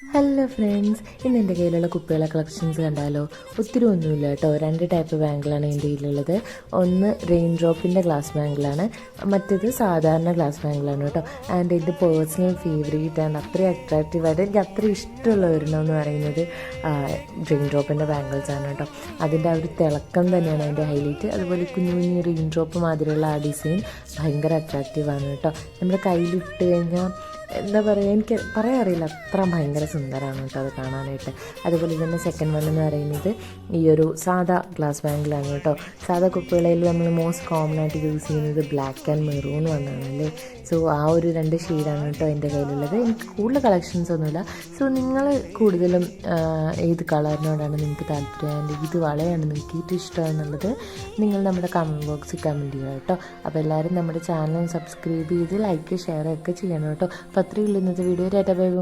Hello friends, ഇന്ന് എൻ്റെ കയ്യിലുള്ള കുപ്പികളെ കളക്ഷൻസ് കണ്ടാലോ? ഒത്തിരി ഒന്നുമില്ല കേട്ടോ. 2 ടൈപ്പ് ബാങ്കിളാണ് എൻ്റെ കയ്യിലുള്ളത്. ഒന്ന് റെയിൻ ഡ്രോപ്പിൻ്റെ ഗ്ലാസ് ബാങ്കിളാണ്, മറ്റേത് സാധാരണ ഗ്ലാസ് ബാങ്കിളാണ് കേട്ടോ. ആൻഡ് എൻ്റെ പേഴ്സണൽ ഫേവറേറ്റ് ആൻഡ് അത്രയും അട്രാക്റ്റീവായിട്ട് എനിക്ക് അത്രയും ഇഷ്ടമുള്ള ഒരെണ്ണമെന്ന് പറയുന്നത് റെയിൻ ഡ്രോപ്പിൻ്റെ ബാങ്കിൾസാണ് കേട്ടോ. അതിൻ്റെ ആ ഒരു തിളക്കം തന്നെയാണ് അതിൻ്റെ ഹൈലൈറ്റ്. അതുപോലെ കുഞ്ഞു കുഞ്ഞു റെയിൻ ഡ്രോപ്പ് മാതിരിയുള്ള ആ ഡിസൈൻ ഭയങ്കര അട്രാക്റ്റീവാണ് കേട്ടോ. നമ്മുടെ കയ്യിലിട്ട് കഴിഞ്ഞാൽ എന്താ പറയുക, എനിക്ക് പറയാൻ അറിയില്ല, അത്ര ഭയങ്കര സുന്ദരമാണ് കേട്ടോ അത് കാണാനായിട്ട്. അതുപോലെ തന്നെ സെക്കൻഡ് വൺ എന്ന് പറയുന്നത് ഈ ഒരു സാധാ ഗ്ലാസ് ബാങ്കിലാണ് കേട്ടോ. സാധാ കുപ്പികളിൽ നമ്മൾ മോസ്റ്റ് കോമൺ ആയിട്ട് യൂസ് ചെയ്യുന്നത് ബ്ലാക്ക് ആൻഡ് മെറൂൺ വന്നാണ് അല്ലേ. സോ ആ ഒരു 2 ഷെയ്ഡാണ് കേട്ടോ എൻ്റെ കയ്യിലുള്ളത്. എനിക്ക് കൂടുതൽ കളക്ഷൻസ് ഒന്നുമില്ല. സോ നിങ്ങൾ കൂടുതലും ഏത് കളറിനോടാണ് നിങ്ങൾക്ക് താല്പര്യം, ആൻഡ് ഇത് വളയാണ് നിങ്ങൾക്ക് ഏറ്റവും ഇഷ്ടം എന്നുള്ളത് നിങ്ങൾ നമ്മുടെ കമൻറ്റ് ബോക്സിൽ കമൻറ്റ് ചെയ്യുക കേട്ടോ. അപ്പോൾ എല്ലാവരും നമ്മുടെ ചാനൽ സബ്സ്ക്രൈബ് ചെയ്ത് ലൈക്ക് ഷെയർ ഒക്കെ ചെയ്യണം കേട്ടോ. അപ്പോൾ അത്രയേ ഉള്ളൂ ഇന്നത്തെ വീഡിയോ. Tata bye bye.